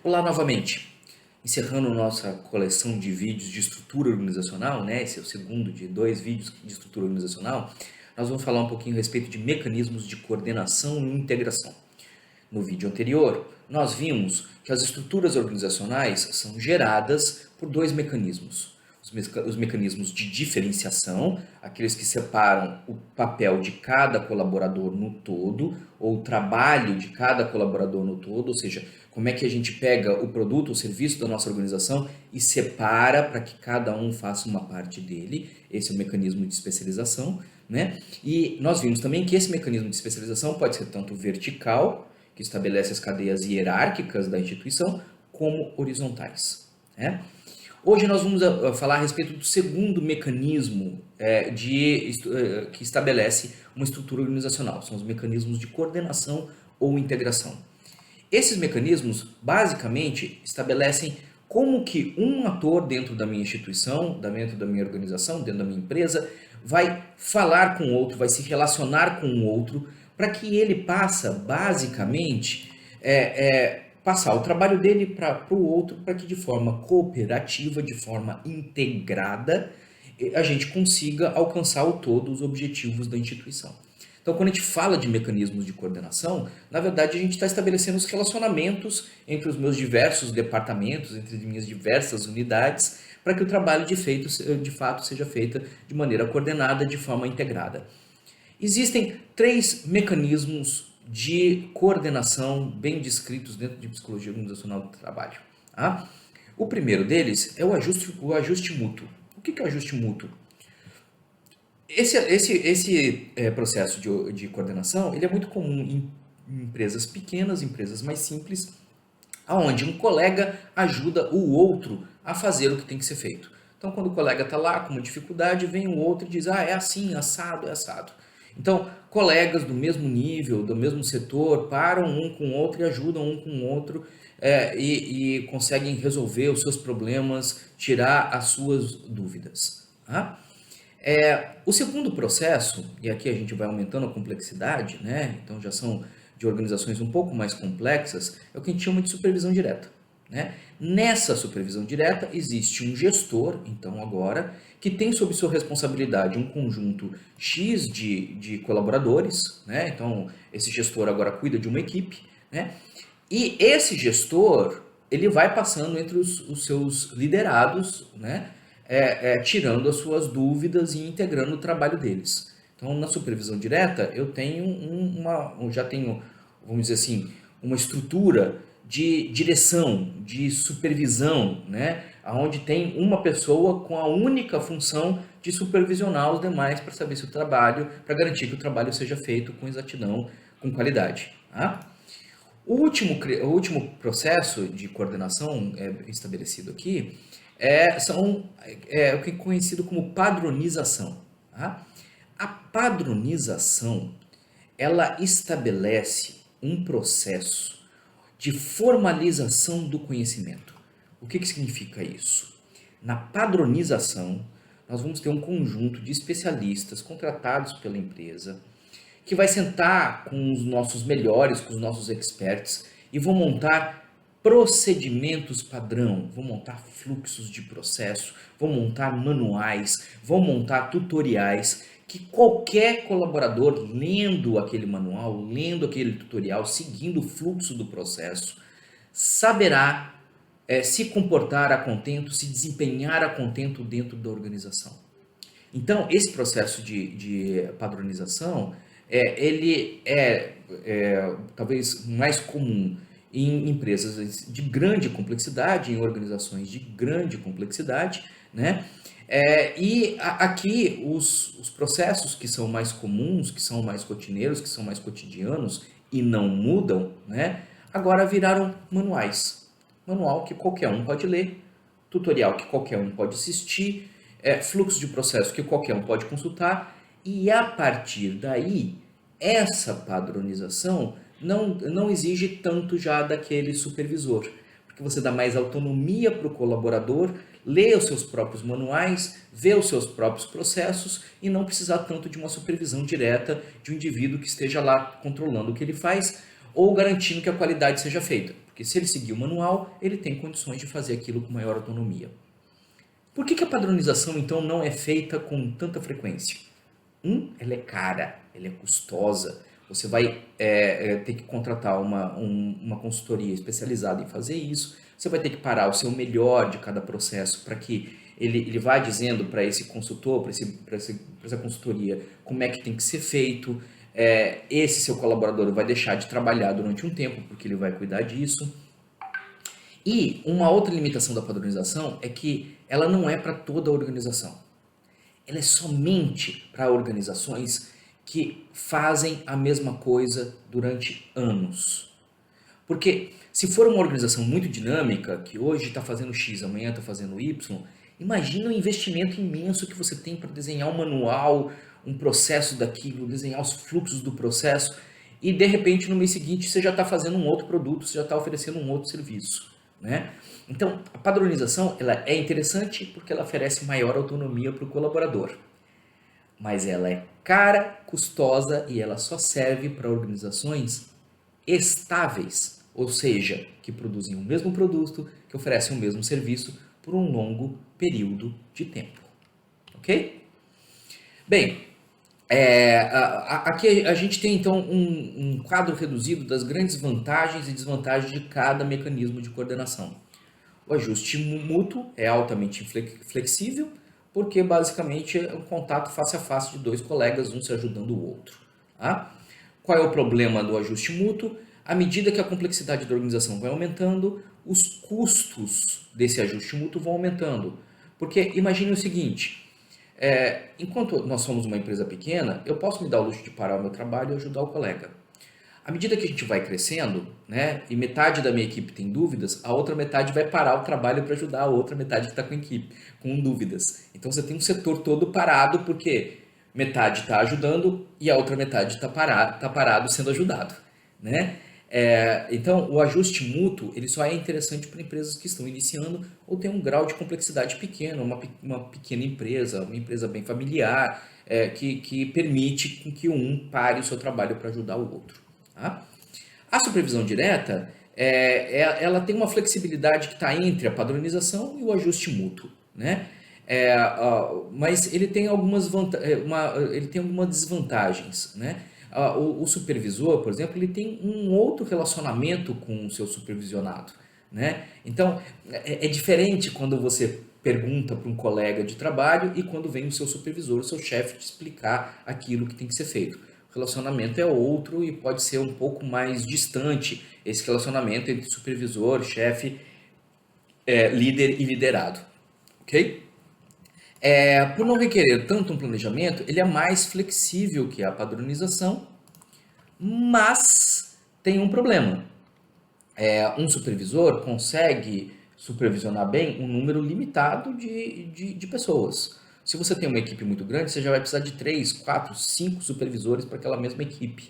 Olá novamente, encerrando nossa coleção de vídeos de estrutura organizacional, né? Esse é o segundo de 2 vídeos de estrutura organizacional. Nós vamos falar um pouquinho a respeito de mecanismos de coordenação e integração. No vídeo anterior, nós vimos que as estruturas organizacionais são geradas por 2 mecanismos. Os mecanismos de diferenciação, aqueles que separam o papel de cada colaborador no todo, ou o trabalho de cada colaborador no todo, ou seja, como é que a gente pega o produto ou serviço da nossa organização e separa para que cada um faça uma parte dele. Esse é o mecanismo de especialização, né? E nós vimos também que esse mecanismo de especialização pode ser tanto vertical, que estabelece as cadeias hierárquicas da instituição, como horizontais, né? Hoje nós vamos falar a respeito do segundo mecanismo que estabelece uma estrutura organizacional. São os mecanismos de coordenação ou integração. Esses mecanismos, basicamente, estabelecem como que um ator dentro da minha instituição, dentro da minha organização, dentro da minha empresa, vai falar com o outro, vai se relacionar com o outro, para que ele possa, basicamente, passar o trabalho dele para o outro, para que de forma cooperativa, de forma integrada, a gente consiga alcançar o todo os objetivos da instituição. Então, quando a gente fala de mecanismos de coordenação, na verdade a gente está estabelecendo os relacionamentos entre os meus diversos departamentos, entre as minhas diversas unidades, para que o trabalho de fato seja feito de maneira coordenada, de forma integrada. Existem 3 mecanismos de coordenação bem descritos dentro de psicologia organizacional do trabalho. Tá? O primeiro deles é o ajuste mútuo. O que é o ajuste mútuo? Esse processo de coordenação ele é muito comum em empresas pequenas, empresas mais simples, onde um colega ajuda o outro a fazer o que tem que ser feito. Então, quando o colega está lá com uma dificuldade, vem o outro e diz, é assim, assado, é assado. Então, colegas do mesmo nível, do mesmo setor, param um com o outro e ajudam um com o outro e conseguem resolver os seus problemas, tirar as suas dúvidas. Tá? O segundo processo, e aqui a gente vai aumentando a complexidade, né? Então já são de organizações um pouco mais complexas, é o que a gente chama de supervisão direta. Né? Nessa supervisão direta existe um gestor, então agora, que tem sob sua responsabilidade um conjunto X de colaboradores, né? Então esse gestor agora cuida de uma equipe, né? E esse gestor ele vai passando entre os seus liderados, né? Tirando as suas dúvidas e integrando o trabalho deles. Então na supervisão direta eu tenho já tenho, vamos dizer assim, uma estrutura de direção, de supervisão, né? Onde tem uma pessoa com a única função de supervisionar os demais para saber se o trabalho, para garantir que o trabalho seja feito com exatidão, com qualidade. Tá? O último processo de coordenação estabelecido aqui o que é conhecido como padronização. Tá? A padronização, ela estabelece um processo de formalização do conhecimento. O que significa isso? Na padronização, nós vamos ter um conjunto de especialistas contratados pela empresa que vai sentar com os nossos melhores, com os nossos experts e vão montar procedimentos padrão, vão montar fluxos de processo, vão montar manuais, vão montar tutoriais que qualquer colaborador lendo aquele manual, lendo aquele tutorial, seguindo o fluxo do processo, saberá se comportar a contento, se desempenhar a contento dentro da organização. Então, esse processo de padronização, ele talvez mais comum em empresas de grande complexidade, em organizações de grande complexidade, né? Aqui os processos que são mais comuns, que são mais rotineiros, que são mais cotidianos e não mudam, né? Agora viraram manuais. Manual que qualquer um pode ler, tutorial que qualquer um pode assistir, fluxo de processo que qualquer um pode consultar e a partir daí essa padronização não exige tanto já daquele supervisor, porque você dá mais autonomia para o colaborador ler os seus próprios manuais, ver os seus próprios processos e não precisar tanto de uma supervisão direta de um indivíduo que esteja lá controlando o que ele faz ou garantindo que a qualidade seja feita. Porque se ele seguir o manual, ele tem condições de fazer aquilo com maior autonomia. Por que a padronização, então, não é feita com tanta frequência? Ela é cara, ela é custosa. Você vai ter que contratar uma consultoria especializada em fazer isso. Você vai ter que parar o seu melhor de cada processo para que ele vá dizendo para esse consultor, para essa consultoria, como é que tem que ser feito. Esse seu colaborador vai deixar de trabalhar durante um tempo, porque ele vai cuidar disso. E uma outra limitação da padronização é que ela não é para toda a organização. Ela é somente para organizações que fazem a mesma coisa durante anos. Porque se for uma organização muito dinâmica, que hoje está fazendo X, amanhã está fazendo Y, imagina o investimento imenso que você tem para desenhar um manual, um processo daquilo, desenhar os fluxos do processo, e de repente no mês seguinte você já está fazendo um outro produto, você já está oferecendo um outro serviço, né? Então, a padronização ela é interessante porque ela oferece maior autonomia para o colaborador, mas ela é cara, custosa e ela só serve para organizações estáveis, ou seja, que produzem o mesmo produto, que oferecem o mesmo serviço por um longo período de tempo. Ok? Bem, aqui a gente tem então um quadro reduzido das grandes vantagens e desvantagens de cada mecanismo de coordenação. O ajuste mútuo é altamente flexível, porque basicamente é um contato face a face de dois colegas, um se ajudando o outro. Tá? Qual é o problema do ajuste mútuo? À medida que a complexidade da organização vai aumentando, os custos desse ajuste mútuo vão aumentando. Porque imagine o seguinte, enquanto nós somos uma empresa pequena, eu posso me dar o luxo de parar o meu trabalho e ajudar o colega. À medida que a gente vai crescendo, né, e metade da minha equipe tem dúvidas, a outra metade vai parar o trabalho para ajudar a outra metade que está com equipe, com dúvidas. Então você tem um setor todo parado porque metade está ajudando e a outra metade está parado sendo ajudado, né? Então o ajuste mútuo ele só é interessante para empresas que estão iniciando ou têm um grau de complexidade pequeno, uma pequena empresa, uma empresa bem familiar, que permite que um pare o seu trabalho para ajudar o outro. Tá? A supervisão direta, ela tem uma flexibilidade que está entre a padronização e o ajuste mútuo, né? Mas ele tem algumas desvantagens, né? O supervisor, por exemplo, ele tem um outro relacionamento com o seu supervisionado, né? Então, é diferente quando você pergunta para um colega de trabalho e quando vem o seu supervisor, o seu chefe, te explicar aquilo que tem que ser feito. O relacionamento é outro e pode ser um pouco mais distante esse relacionamento entre supervisor, chefe, líder e liderado, ok? Por não requerer tanto um planejamento, ele é mais flexível que a padronização, mas tem um problema. Um supervisor consegue supervisionar bem um número limitado de pessoas. Se você tem uma equipe muito grande, você já vai precisar de 3, 4, 5 supervisores para aquela mesma equipe.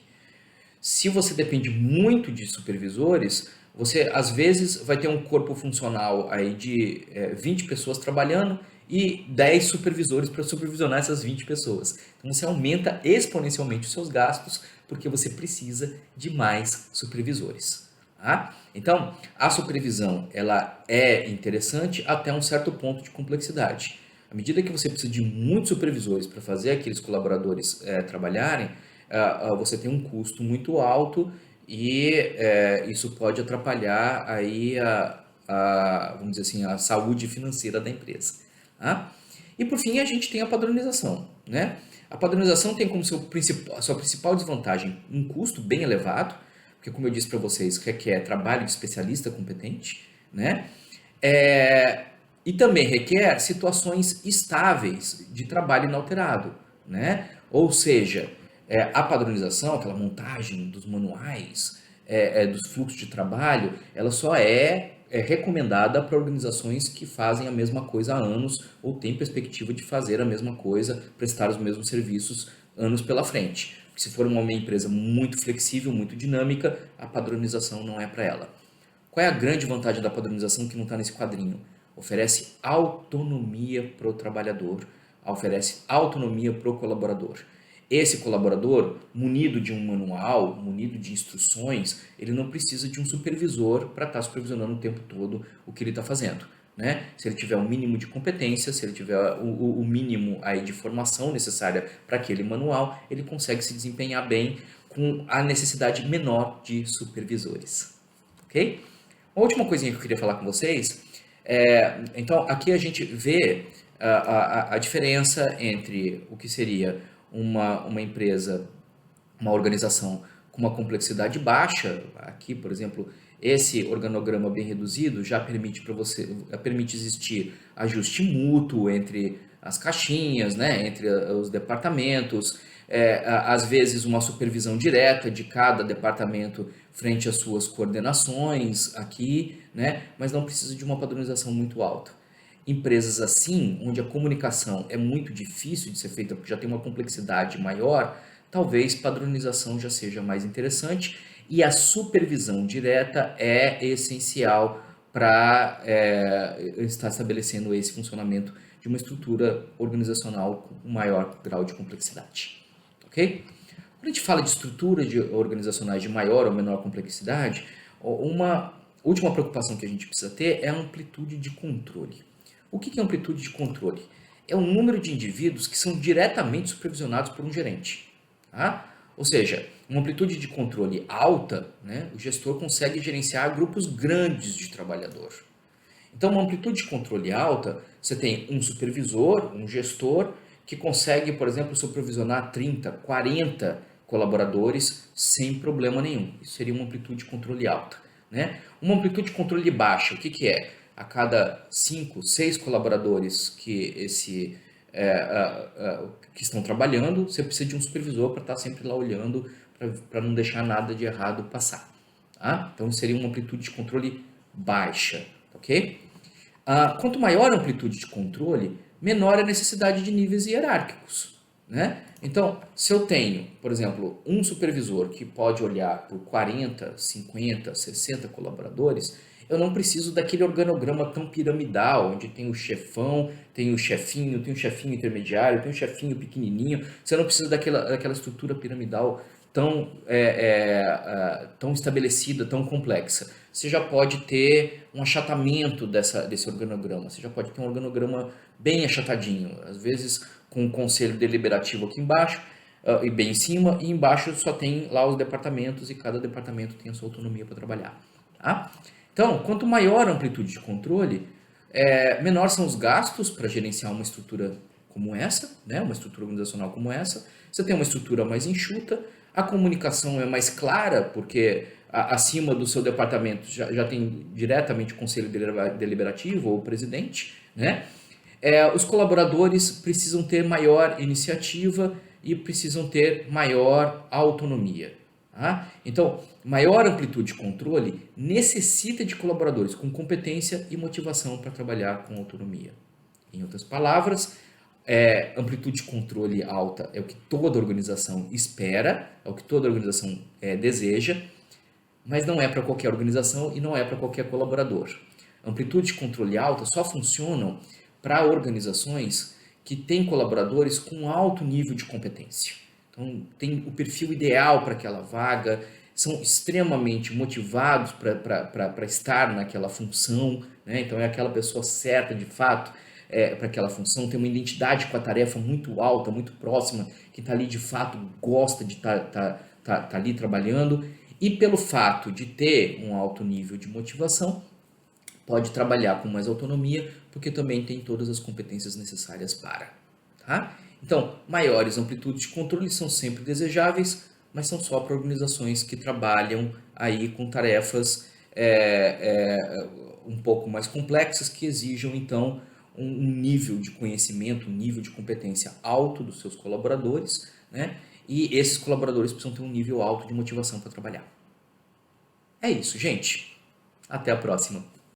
Se você depende muito de supervisores, você às vezes vai ter um corpo funcional aí de 20 pessoas trabalhando e 10 supervisores para supervisionar essas 20 pessoas. Então você aumenta exponencialmente os seus gastos porque você precisa de mais supervisores. Tá? Então, a supervisão ela é interessante até um certo ponto de complexidade. À medida que você precisa de muitos supervisores para fazer aqueles colaboradores trabalharem, você tem um custo muito alto e isso pode atrapalhar aí vamos dizer assim, a saúde financeira da empresa. Tá? E por fim a gente tem a padronização, né? A padronização tem como sua principal desvantagem um custo bem elevado, porque como eu disse para vocês, requer trabalho de especialista competente, né? E também requer situações estáveis de trabalho inalterado, né? Ou seja, a padronização, aquela montagem dos manuais, dos fluxos de trabalho, ela só é recomendada para organizações que fazem a mesma coisa há anos ou têm perspectiva de fazer a mesma coisa, prestar os mesmos serviços anos pela frente. Se for uma empresa muito flexível, muito dinâmica, a padronização não é para ela. Qual é a grande vantagem da padronização que não está nesse quadrinho? Oferece autonomia para o trabalhador, oferece autonomia para o colaborador. Esse colaborador, munido de um manual, munido de instruções, ele não precisa de um supervisor para estar supervisionando o tempo todo o que ele está fazendo. Né? Se ele tiver um mínimo de competência, se ele tiver o mínimo aí de formação necessária para aquele manual, ele consegue se desempenhar bem com a necessidade menor de supervisores. Ok? Uma última coisinha que eu queria falar com vocês então aqui a gente vê a diferença entre o que seria uma empresa, uma organização com uma complexidade baixa. Aqui, por exemplo, esse organograma bem reduzido já permite para você, permite existir ajuste mútuo entre as caixinhas, né, entre os departamentos, às vezes uma supervisão direta de cada departamento frente às suas coordenações aqui, né, mas não precisa de uma padronização muito alta. Empresas assim, onde a comunicação é muito difícil de ser feita porque já tem uma complexidade maior, talvez padronização já seja mais interessante e a supervisão direta é essencial para estar estabelecendo esse funcionamento de uma estrutura organizacional com maior grau de complexidade. Ok? Quando a gente fala de estrutura organizacionais de maior ou menor complexidade, uma última preocupação que a gente precisa ter é a amplitude de controle. O que é amplitude de controle? É o número de indivíduos que são diretamente supervisionados por um gerente. Tá? Ou seja, uma amplitude de controle alta, né, o gestor consegue gerenciar grupos grandes de trabalhador. Então, uma amplitude de controle alta, você tem um supervisor, um gestor, que consegue, por exemplo, supervisionar 30, 40 colaboradores sem problema nenhum. Isso seria uma amplitude de controle alta. Né? Uma amplitude de controle baixa, o que é? A cada 5, 6 colaboradores que estão trabalhando, você precisa de um supervisor para estar sempre lá olhando, para não deixar nada de errado passar. Tá? Então, seria uma amplitude de controle baixa. Ok? Quanto maior a amplitude de controle, menor a necessidade de níveis hierárquicos. Né? Então, se eu tenho, por exemplo, um supervisor que pode olhar por 40, 50, 60 colaboradores, eu não preciso daquele organograma tão piramidal, onde tem o chefão, tem o chefinho intermediário, tem o chefinho pequenininho. Você não precisa daquela estrutura piramidal tão estabelecida, tão complexa. Você já pode ter um achatamento desse organograma. Você já pode ter um organograma bem achatadinho, às vezes com um conselho deliberativo aqui embaixo, e bem em cima, e embaixo só tem lá os departamentos, e cada departamento tem a sua autonomia para trabalhar. Tá? Então, quanto maior a amplitude de controle, menor são os gastos para gerenciar uma estrutura como essa, né? Uma estrutura organizacional como essa. Você tem uma estrutura mais enxuta, a comunicação é mais clara, porque acima do seu departamento já tem diretamente o conselho deliberativo ou o presidente, né? Os colaboradores precisam ter maior iniciativa e precisam ter maior autonomia. Tá? Então, maior amplitude de controle necessita de colaboradores com competência e motivação para trabalhar com autonomia. Em outras palavras, amplitude de controle alta é o que toda organização espera, é o que toda organização deseja, mas não é para qualquer organização e não é para qualquer colaborador. Amplitude de controle alta só funcionam para organizações que têm colaboradores com alto nível de competência. Então, tem o perfil ideal para aquela vaga, são extremamente motivados para estar naquela função, né? Então, é aquela pessoa certa, de fato, para aquela função, tem uma identidade com a tarefa muito alta, muito próxima, que está ali, de fato, gosta de estar ali trabalhando, e pelo fato de ter um alto nível de motivação, pode trabalhar com mais autonomia, porque também tem todas as competências necessárias para. Tá? Então, maiores amplitudes de controle são sempre desejáveis, mas são só para organizações que trabalham aí com tarefas um pouco mais complexas, que exijam, então, um nível de conhecimento, um nível de competência alto dos seus colaboradores, né? E esses colaboradores precisam ter um nível alto de motivação para trabalhar. É isso, gente. Até a próxima.